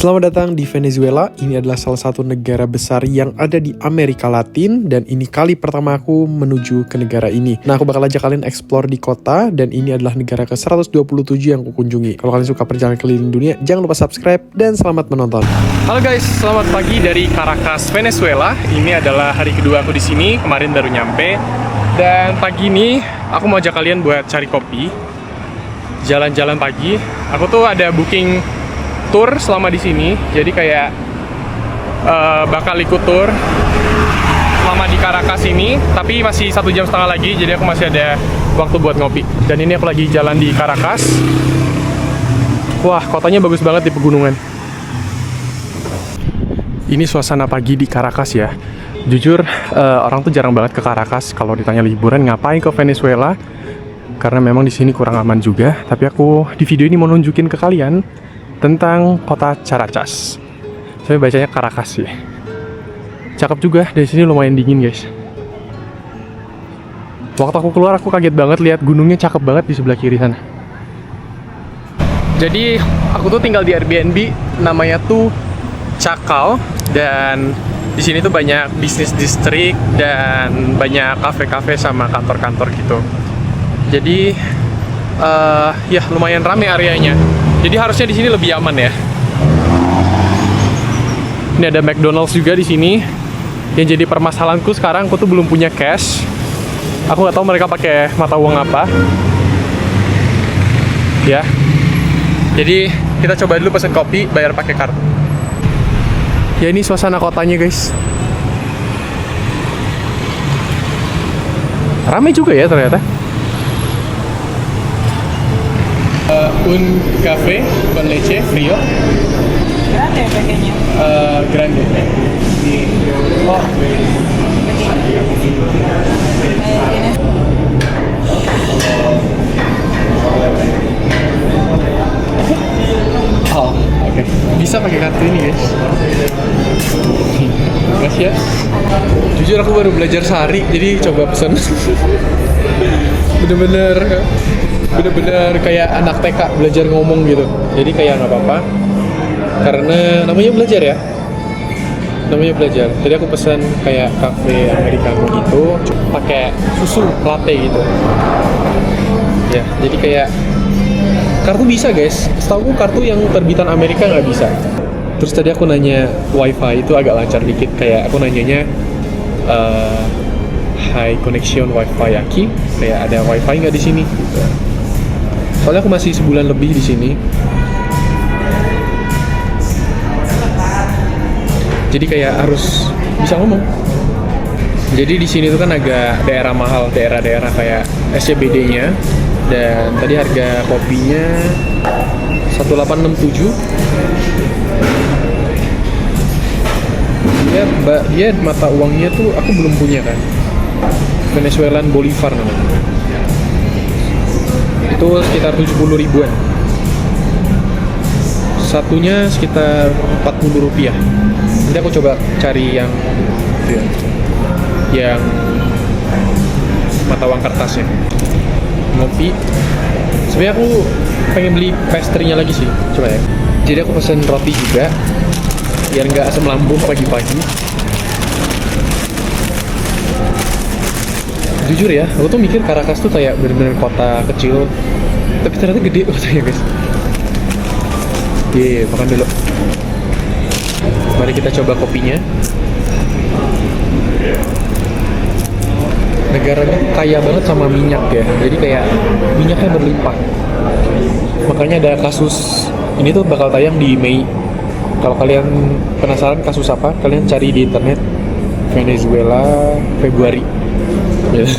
Selamat datang di Venezuela. Ini adalah salah satu negara besar yang ada di Amerika Latin, dan ini kali pertama aku menuju ke negara ini. Nah, aku bakal ajak kalian explore di kota, dan ini adalah negara ke-127 yang aku kunjungi. Kalau kalian suka perjalanan keliling dunia, jangan lupa subscribe dan selamat menonton. Halo guys, selamat pagi dari Caracas, Venezuela. Ini adalah hari kedua aku di sini. Kemarin baru nyampe. Dan pagi ini aku mau ajak kalian buat cari kopi, jalan-jalan pagi. Aku tuh ada booking tour selama di sini, jadi kayak bakal ikut tour selama di Caracas ini, tapi masih 1,5 jam lagi, jadi aku masih ada waktu buat ngopi. Dan ini aku lagi jalan di Caracas. Wah, kotanya bagus banget di pegunungan. Ini suasana pagi di Caracas ya. Jujur, orang tuh jarang banget ke Caracas kalau ditanya liburan ngapain ke Venezuela, karena memang di sini kurang aman juga. Tapi aku di video ini mau nunjukin ke kalian tentang kota Caracas. Saya bacanya Caracas sih. Cakep juga, dari sini lumayan dingin guys. Waktu aku keluar aku kaget banget lihat gunungnya cakep banget di sebelah kiri sana. Jadi aku tuh tinggal di Airbnb, namanya tuh Chacal, dan di sini tuh banyak bisnis distrik dan banyak kafe-kafe sama kantor-kantor gitu. Jadi ya lumayan rame areanya. Jadi harusnya di sini lebih aman ya. Ini ada McDonald's juga di sini. Yang jadi permasalahanku sekarang, aku tuh belum punya cash. Aku nggak tahu mereka pakai mata uang apa. Ya. Jadi kita coba dulu pesen kopi, bayar pakai kartu. Ya, ini suasana kotanya guys. Ramai juga ya ternyata. Un café con leche frío. ¿Grande o pequeño? Grande. Oh. ¿Tienes? Oh, oke. Bisa pakai kartu ini guys. Makasih ya. Jujur aku baru belajar sehari, jadi coba pesan. Bener-bener kayak anak TK belajar ngomong gitu. Jadi kayak nggak apa-apa, karena namanya belajar ya. Namanya belajar. Jadi aku pesan kayak cafe americano gitu, pakai susu latte gitu. Ya, jadi kayak kartu bisa guys. Setahu aku kartu yang terbitan Amerika nggak bisa. Terus tadi aku nanya wifi itu agak lancar dikit, kayak aku nanyanya high connection wifi Yaki, kayak ada wifi nggak di sini? Soalnya aku masih sebulan lebih di sini, jadi kayak harus bisa ngomong. Jadi di sini tuh kan agak daerah mahal, daerah-daerah kayak SCBD-nya. Dan tadi harga kopinya 1867. Dia mata uangnya tuh aku belum punya kan. Venezuelan Bolivar namanya. Itu sekitar 70 ribuan. Satunya sekitar 40 rupiah. Nanti aku coba cari yang mata uang kertasnya. Ngopi. Sebenarnya aku pengen beli pastry-nya lagi sih. Coba ya. Jadi aku pesen roti juga, biar nggak asam lambung pagi-pagi. Jujur ya, aku tuh mikir Caracas tuh kayak bener-bener kota kecil, tapi ternyata gede kotanya guys. Makan dulu. Mari kita coba kopinya. Negaranya kaya banget sama minyak ya, jadi kayak minyaknya berlimpah. Makanya ada kasus, ini tuh bakal tayang di Mei. Kalau kalian penasaran kasus apa, kalian cari di internet Venezuela Februari. Ya.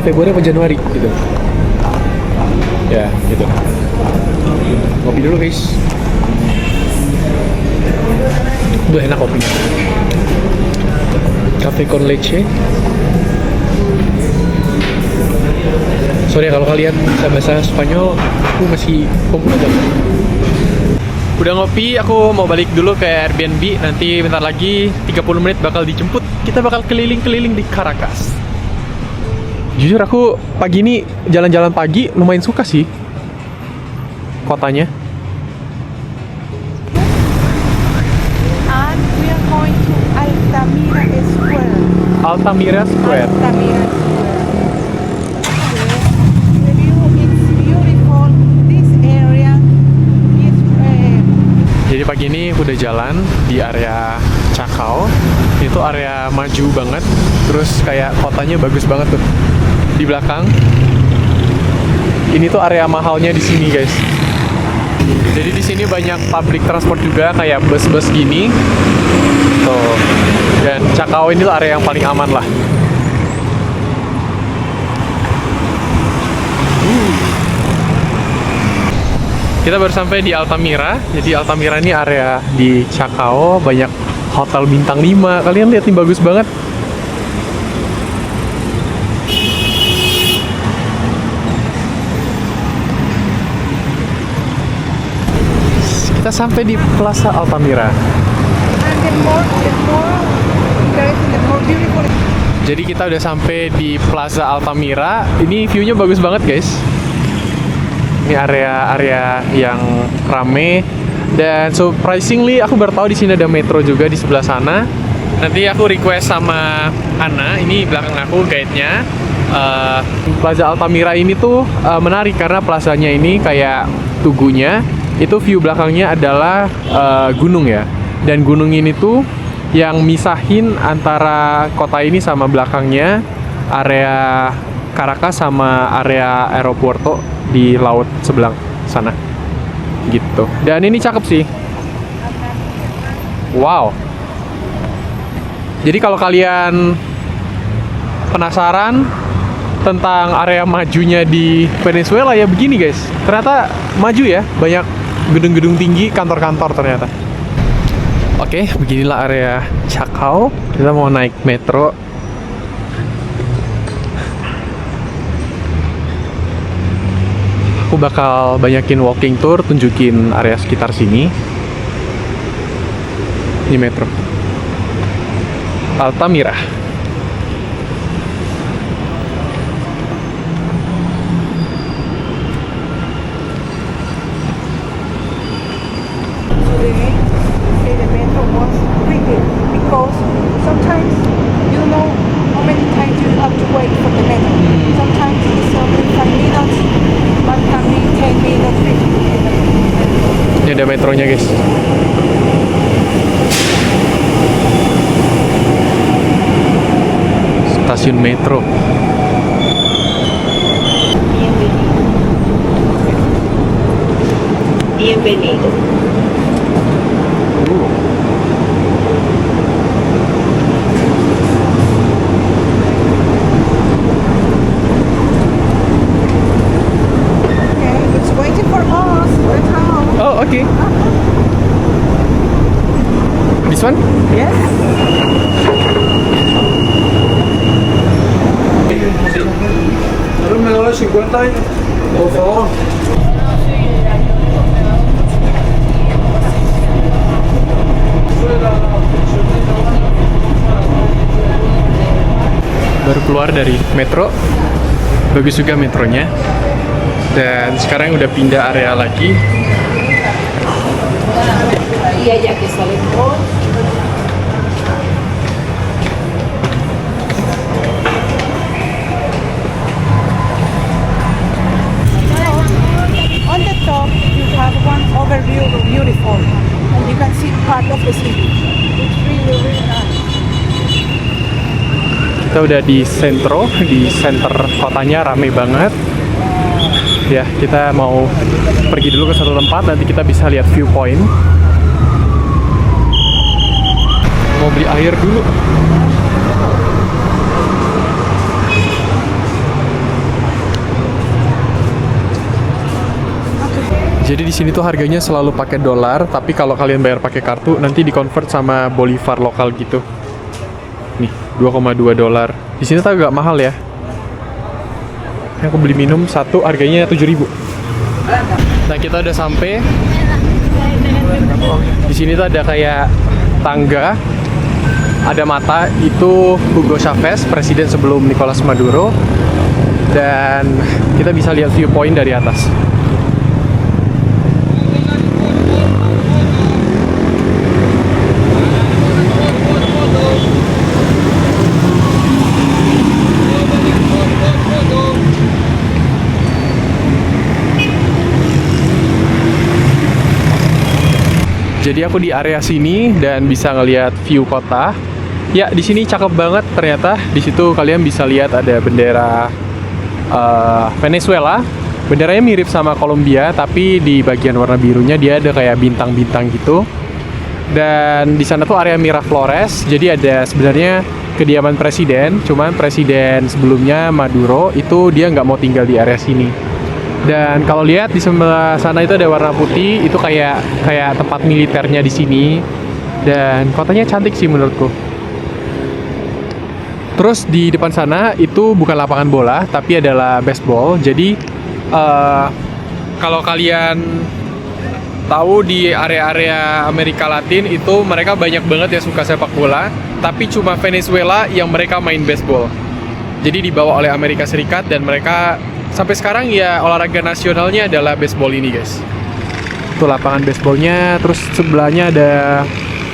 Februari apa Januari gitu. Ya, gitu. Ngopi dulu guys. Udah enak kopinya. Cafe con leche. Sorry kalau kalian bisa bahasa Spanyol, aku masih komputer. Udah ngopi, aku mau balik dulu ke Airbnb. Nanti bentar lagi 30 menit bakal dijemput. Kita bakal keliling-keliling di Caracas. Jujur aku pagi ini jalan-jalan pagi lumayan suka sih kotanya. And we are going to Altamira Square. Altamira Square. Altamira Square. The view is beautiful. This area is Jadi pagi ini udah jalan di area Cakao. Itu area maju banget. Terus kayak kotanya bagus banget tuh di belakang. Ini tuh area mahalnya di sini, guys. Jadi di sini banyak public transport juga kayak bus-bus gini. Tuh. Dan Cakao ini area yang paling aman lah. Kita baru sampai di Altamira. Jadi Altamira ini area di Cakao, banyak hotel bintang 5. Kalian lihat nih, bagus banget. Kita sampai di Plaza Altamira. and the more interesting, the more beautiful. Jadi kita udah sampai di Plaza Altamira. Ini view-nya bagus banget, guys. Ini area yang rame. Dan surprisingly aku baru tahu di sini ada metro juga di sebelah sana. Nanti aku request sama Ana, ini belakang aku guide-nya. Plaza Altamira ini tuh menarik karena plazanya ini kayak tugunya. Itu view belakangnya adalah gunung ya. Dan gunung ini tuh yang misahin antara kota ini sama belakangnya area Caracas sama area Aeropuerto di laut sebelah sana gitu. Dan ini cakep sih. Wow. Jadi kalau kalian penasaran tentang area majunya di Venezuela ya begini, guys. Ternyata maju ya, banyak gedung-gedung tinggi, kantor-kantor ternyata. Oke, beginilah area Cakao. Kita mau naik metro. Aku bakal banyakin walking tour, tunjukin area sekitar sini. Ini metro Altamira. The metro was pretty because sometimes you know how many times you have to wait for the metro. Sometimes it's only 5 minutes, but can be 10 minutes, 15 minutes. Ini ada metronya, guys. Stasiun metro. Bienvenido. Okay, it's waiting for us. Let's go. Oh, okay. This one? Yes. Me doy 50 años, por favor. Baru keluar dari metro. Bagus juga metronya. Dan sekarang udah pindah area lagi. Y allá que sale por On the top, you have one overview, beautiful, and you can see part of the city. It's really, really nice. Kita udah di sentro, di center kotanya, rame banget. Ya, kita mau pergi dulu ke satu tempat, nanti kita bisa lihat viewpoint. Mau beli air dulu. Jadi di sini tuh harganya selalu pakai dolar, tapi kalau kalian bayar pakai kartu nanti di-convert sama bolivar lokal gitu. Nih, 2,2 dolar. Di sini tuh agak mahal ya. Yang aku beli minum satu harganya 7.000. Nah, kita udah sampai. Di sini tuh ada kayak tangga, ada mata, itu Hugo Chavez, presiden sebelum Nicolas Maduro. dan kita bisa lihat viewpoint dari atas. Jadi aku di area sini dan bisa ngelihat view kota. Ya, di sini cakep banget ternyata. Di situ kalian bisa lihat ada bendera Venezuela. Benderanya mirip sama Kolombia, tapi di bagian warna birunya dia ada kayak bintang-bintang gitu. Dan di sana tuh area Miraflores. Jadi ada sebenarnya kediaman presiden. Cuman presiden sebelumnya Maduro itu dia nggak mau tinggal di area sini. Dan kalau lihat di sebelah sana itu ada warna putih, itu kayak tempat militernya di sini. Dan kotanya cantik sih menurutku. Terus di depan sana itu bukan lapangan bola, tapi adalah baseball. Jadi kalau kalian tahu di area-area Amerika Latin itu mereka banyak banget yang suka sepak bola, tapi cuma Venezuela yang mereka main baseball. Jadi dibawa oleh Amerika Serikat dan mereka sampai sekarang ya olahraga nasionalnya adalah baseball ini, guys. Itu lapangan baseballnya, terus sebelahnya ada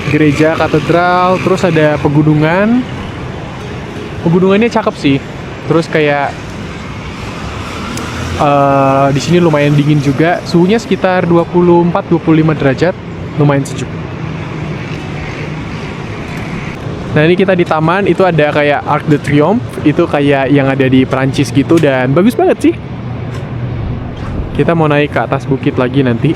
gereja katedral, terus ada pegunungan. Pegunungannya cakep sih. Terus kayak di sini lumayan dingin juga, suhunya sekitar 24-25 derajat, lumayan sejuk. Nah, ini kita di taman, itu ada kayak Arc de Triomphe, itu kayak yang ada di Perancis gitu, dan bagus banget sih. Kita mau naik ke atas bukit lagi nanti.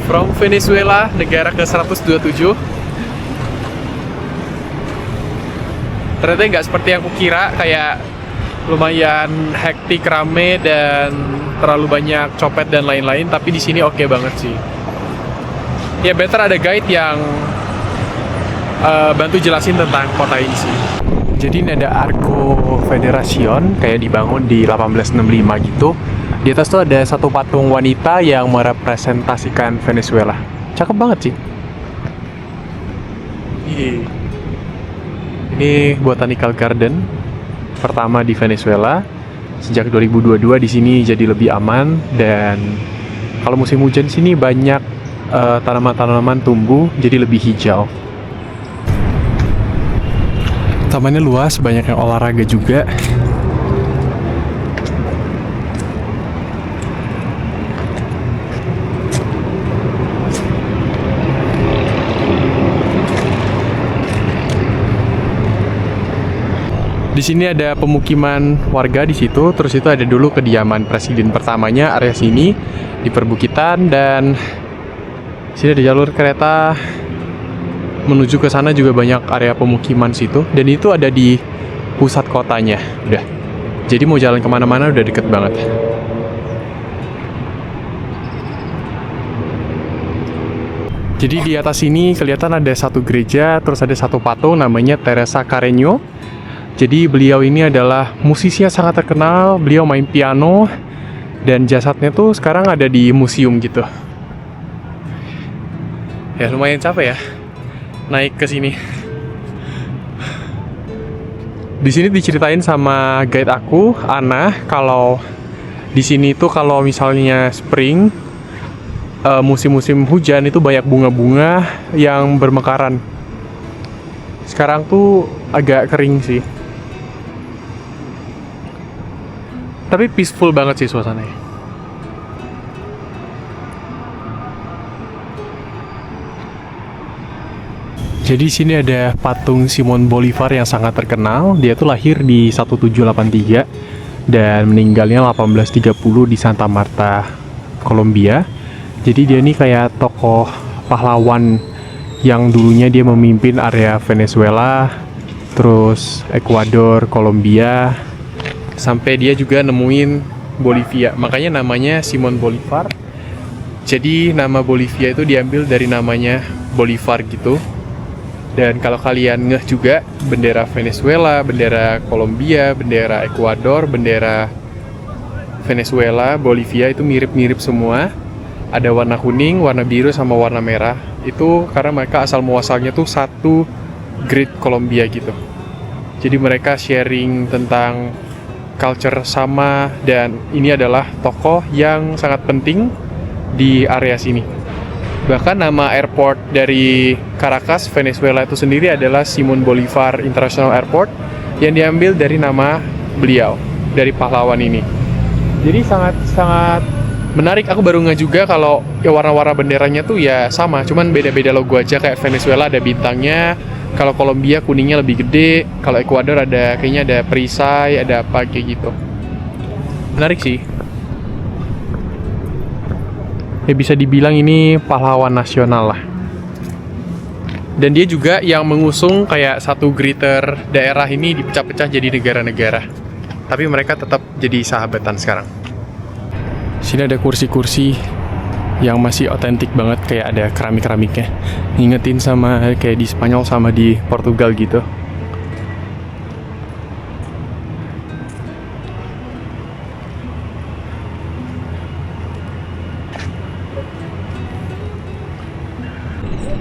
From Venezuela, negara ke-127. Ternyata nggak seperti yang kukira, kayak lumayan hektik, rame, dan terlalu banyak copet dan lain-lain, tapi di sini oke banget sih. Ya better ada guide yang bantu jelasin tentang kota ini sih. Jadi ini ada Arco Federación, kayak dibangun di 1865 gitu. Di atas tuh ada satu patung wanita yang merepresentasikan Venezuela. Cakep banget sih. Ini Botanical Garden pertama di Venezuela. Sejak 2022 di sini jadi lebih aman, dan kalau musim hujan sini banyak tanaman-tanaman tumbuh jadi lebih hijau. Tamannya luas, banyak yang olahraga juga. Di sini ada pemukiman warga di situ, terus itu ada dulu kediaman presiden pertamanya area sini di perbukitan, dan sini ada jalur kereta menuju ke sana juga banyak area pemukiman situ, dan itu ada di pusat kotanya. Udah, jadi mau jalan kemana-mana udah deket banget. Jadi di atas sini kelihatan ada satu gereja, terus ada satu patung namanya Teresa Carreño. Jadi beliau ini adalah musisi yang sangat terkenal, beliau main piano, dan jasadnya tuh sekarang ada di museum gitu. Ya lumayan capek ya naik ke sini. Di sini diceritain sama guide aku, Ana, kalau di sini tuh kalau misalnya spring, musim-musim hujan itu banyak bunga-bunga yang bermekaran. Sekarang tuh agak kering sih. Tapi peaceful banget sih suasananya. Jadi sini ada patung Simon Bolivar yang sangat terkenal. Dia tuh lahir di 1783 dan meninggalnya 1830 di Santa Marta, Kolombia. Jadi dia ini kayak tokoh pahlawan yang dulunya dia memimpin area Venezuela, terus Ekuador, Kolombia, sampai dia juga nemuin Bolivia. Makanya namanya Simon Bolivar. Jadi nama Bolivia itu diambil dari namanya Bolivar gitu. Dan kalau kalian ngeh juga, bendera Venezuela, bendera Kolombia, bendera Ekuador, bendera Venezuela, Bolivia itu mirip-mirip semua. Ada warna kuning, warna biru, sama warna merah. Itu karena mereka asal muasalnya tuh satu Great Colombia gitu. Jadi mereka sharing tentang culture sama, dan ini adalah tokoh yang sangat penting di area sini. Bahkan nama airport dari Caracas, Venezuela itu sendiri adalah Simon Bolivar International Airport yang diambil dari nama beliau, dari pahlawan ini. Jadi sangat menarik. Aku baru nggak juga kalau ya warna-warna benderanya tuh ya sama, cuman beda-beda logo aja. Kayak Venezuela ada bintangnya, kalau Kolombia kuningnya lebih gede, kalau Ekuador ada kayaknya ada perisai, ada apa kayak gitu. Menarik sih. Ya bisa dibilang ini pahlawan nasional lah. Dan dia juga yang mengusung kayak satu greater daerah ini dipecah-pecah jadi negara-negara. Tapi mereka tetap jadi sahabatan sekarang. Sini ada kursi-kursi yang masih otentik banget, kayak ada keramik-keramiknya. Ngingetin sama kayak di Spanyol sama di Portugal gitu.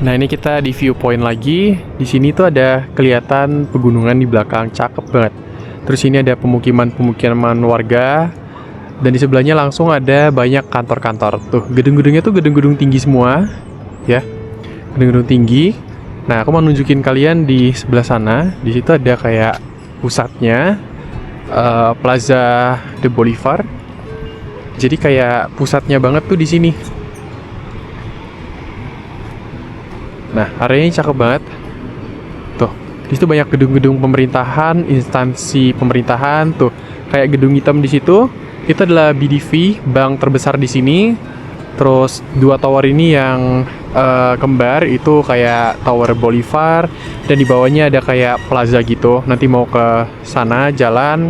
Nah, ini kita di viewpoint lagi. Di sini tuh ada kelihatan pegunungan di belakang, cakep banget. Terus ini ada pemukiman warga, dan di sebelahnya langsung ada banyak kantor-kantor. Tuh, gedung-gedungnya tuh gedung-gedung tinggi semua, ya. Gedung-gedung tinggi. Nah, aku mau nunjukin kalian di sebelah sana. Di situ ada kayak pusatnya, Plaza de Bolivar. Jadi kayak pusatnya banget tuh di sini. Nah, areanya cakep banget. Tuh, di situ banyak gedung-gedung pemerintahan, instansi pemerintahan. Tuh, kayak gedung hitam di situ. Itu adalah BDV, bank terbesar di sini. Terus dua tower ini yang kembar itu kayak Tower Bolivar, dan di bawahnya ada kayak plaza gitu. Nanti mau ke sana jalan.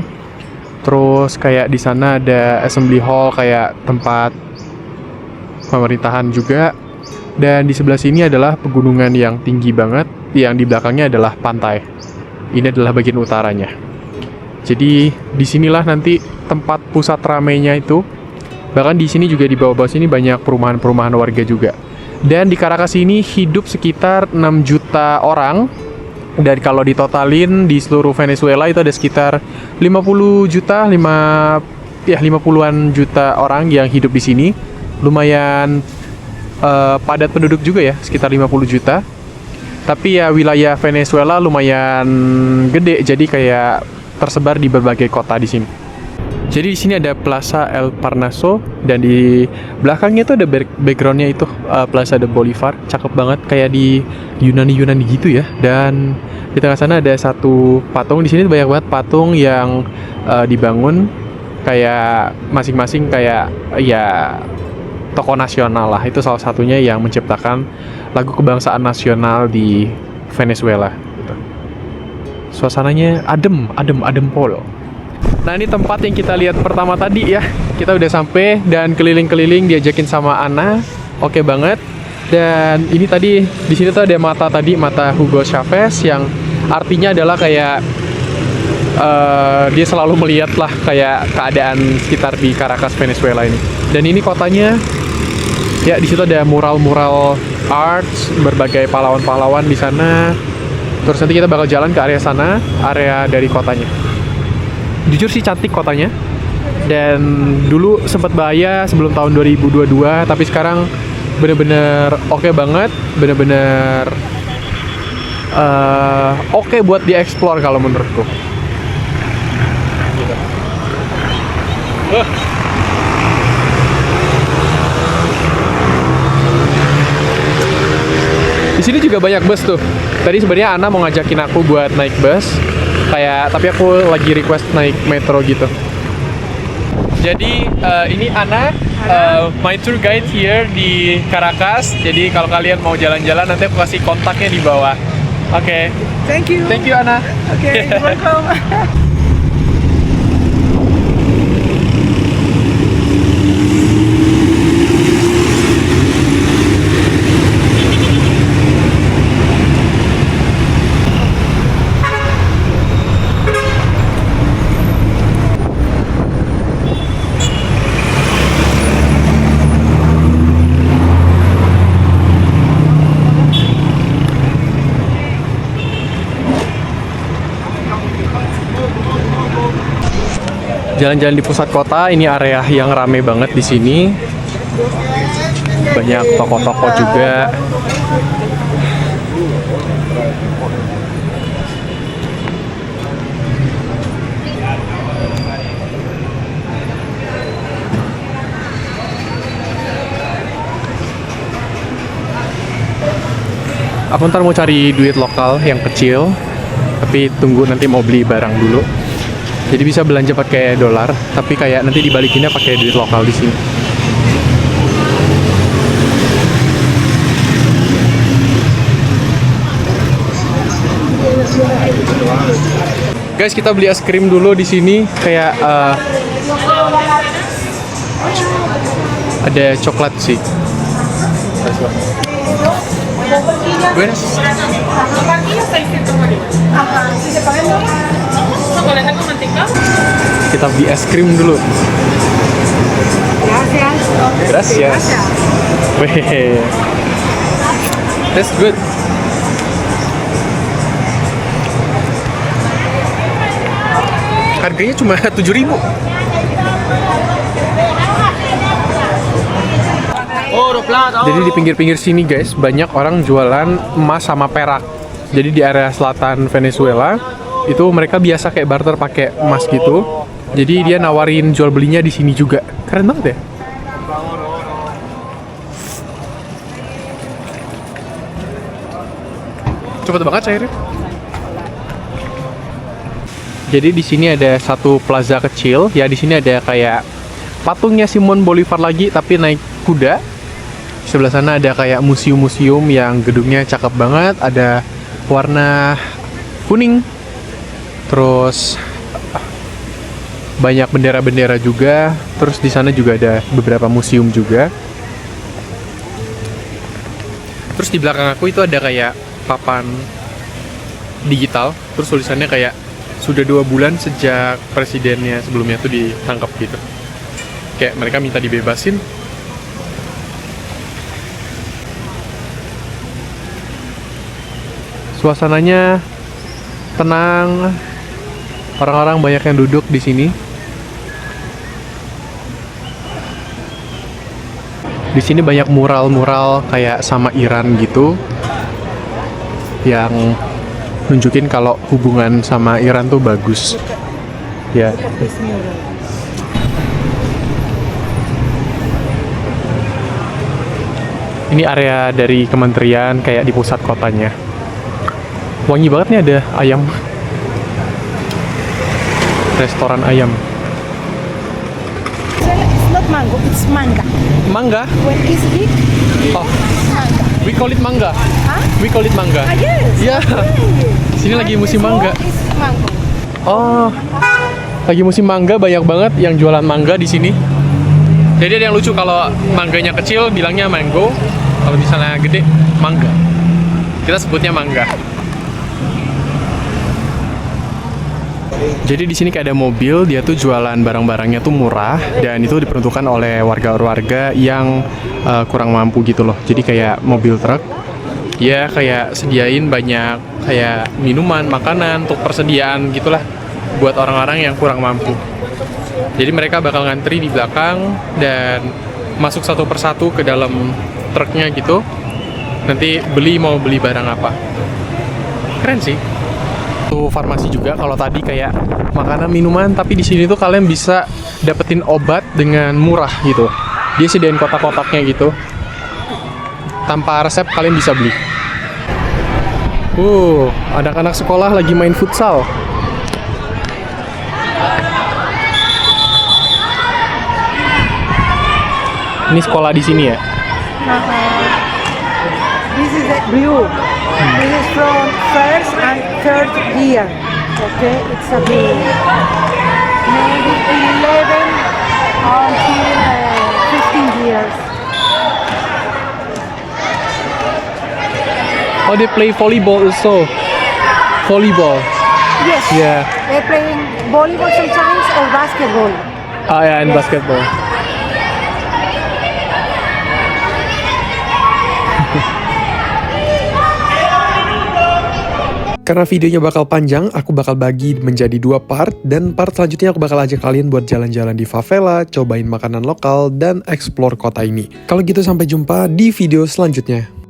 Terus kayak di sana ada assembly hall, kayak tempat pemerintahan juga. Dan di sebelah sini adalah pegunungan yang tinggi banget, yang di belakangnya adalah pantai. Ini adalah bagian utaranya. Jadi disinilah nanti tempat pusat ramainya itu. Bahkan di sini juga, di bawah-bawah sini banyak perumahan-perumahan warga juga. Dan di Caracas ini hidup sekitar 6 juta orang. Dan kalau ditotalin di seluruh Venezuela itu ada sekitar 50 juta, 50-an juta orang yang hidup di sini. Lumayan padat penduduk juga ya, sekitar 50 juta. Tapi ya wilayah Venezuela lumayan gede, jadi kayak tersebar di berbagai kota di sini. Jadi di sini ada Plaza El Parnaso, dan di belakangnya itu ada backgroundnya itu Plaza de Bolivar, cakep banget, kayak di Yunani gitu ya. Dan di tengah sana ada satu patung. Di sini banyak banget patung yang dibangun kayak masing-masing kayak ya tokoh nasional lah. Itu salah satunya yang menciptakan lagu kebangsaan nasional di Venezuela gitu. Suasananya adem pol. Nah, ini tempat yang kita lihat pertama tadi ya. Kita udah sampai dan keliling-keliling diajakin sama Ana. Oke banget. Dan ini tadi di sini tuh ada mata Hugo Chavez, yang artinya adalah kayak dia selalu melihat lah kayak keadaan sekitar di Caracas, Venezuela ini. Dan ini kotanya. Ya, di situ ada mural-mural arts, berbagai pahlawan-pahlawan di sana. Terus nanti kita bakal jalan ke area sana, area dari kotanya. Jujur sih cantik kotanya. Dan dulu sempat bahaya sebelum tahun 2022, tapi sekarang bener-bener oke banget, bener-bener oke buat dieksplor kalau menurutku. Gitu. Di sini juga banyak bus tuh. Tadi sebenarnya Ana mau ngajakin aku buat naik bus, tapi aku lagi request naik metro gitu. Jadi ini Ana, my tour guide here di Caracas. Jadi kalau kalian mau jalan-jalan nanti aku kasih kontaknya di bawah. Oke. Thank you. Thank you Ana. Okay, you're welcome. Jalan-jalan di pusat kota, ini area yang rame banget di sini. Banyak toko-toko juga. Aku ntar mau cari duit lokal yang kecil, tapi tunggu nanti mau beli barang dulu. Jadi bisa belanja pakai dolar, tapi kayak nanti dibalikinnya pakai duit lokal di sini. Guys, kita beli es krim dulu di sini. Kayak ada coklat sih. Buenas. Kita beli es krim dulu. Gracias. Weh. That's good. Harganya cuma 7.000. Jadi di pinggir-pinggir sini guys, banyak orang jualan emas sama perak. Jadi di area selatan Venezuela, itu mereka biasa kayak barter pakai emas gitu. Jadi dia nawarin jual belinya di sini juga. Keren banget ya. Cepet banget cairnya. Jadi di sini ada satu plaza kecil. Ya di sini ada kayak patungnya Simon Bolivar lagi tapi naik kuda. Sebelah sana ada kayak museum-museum yang gedungnya cakep banget, ada warna kuning. Terus banyak bendera-bendera juga. Terus di sana juga ada beberapa museum juga. Terus di belakang aku itu ada kayak papan digital. Terus tulisannya kayak sudah 2 bulan sejak presidennya sebelumnya tuh ditangkap gitu. Kayak mereka minta dibebasin. Suasananya tenang, orang-orang banyak yang duduk di sini. Di sini banyak mural-mural kayak sama Iran gitu, yang nunjukin kalau hubungan sama Iran tuh bagus. Ya. Ini area dari kementerian kayak di pusat kotanya. Wangi banget nih, ada ayam. Restoran ayam. It's not mango, it's manga. Mangga? When it's big, Oh, manga. we call it mangga. Huh? We call it mangga. Yes. Ya. Sini lagi musim mangga. It's mango. Oh, lagi musim mangga, banyak banget yang jualan mangga di sini. Jadi ada yang lucu, kalau mangganya kecil bilangnya mango, kalau misalnya gede mangga. Kita sebutnya mangga. Jadi di sini kayak ada mobil, dia tuh jualan barang-barangnya tuh murah dan itu diperuntukkan oleh warga-warga yang kurang mampu gitu loh. Jadi kayak mobil truk, ya kayak sediain banyak kayak minuman, makanan untuk persediaan gitulah buat orang-orang yang kurang mampu. Jadi mereka bakal ngantri di belakang dan masuk satu persatu ke dalam truknya gitu. Nanti mau beli barang apa. Keren sih. Farmasi juga, kalau tadi kayak makanan minuman, tapi di sini tuh kalian bisa dapetin obat dengan murah gitu. Dia sediain kotak-kotaknya gitu, tanpa resep kalian bisa beli. Anak-anak sekolah lagi main futsal. Ini sekolah di sini ya. This is a blue. This is from first and third year. Okay, it's a blue. Maybe 11 until 15 years. Oh, they play volleyball also. Volleyball. Yes. Yeah. They're playing volleyball sometimes or basketball. Yeah, and basketball. Karena videonya bakal panjang, aku bakal bagi menjadi 2 part, dan part selanjutnya aku bakal ajak kalian buat jalan-jalan di favela, cobain makanan lokal, dan explore kota ini. Kalau gitu sampai jumpa di video selanjutnya.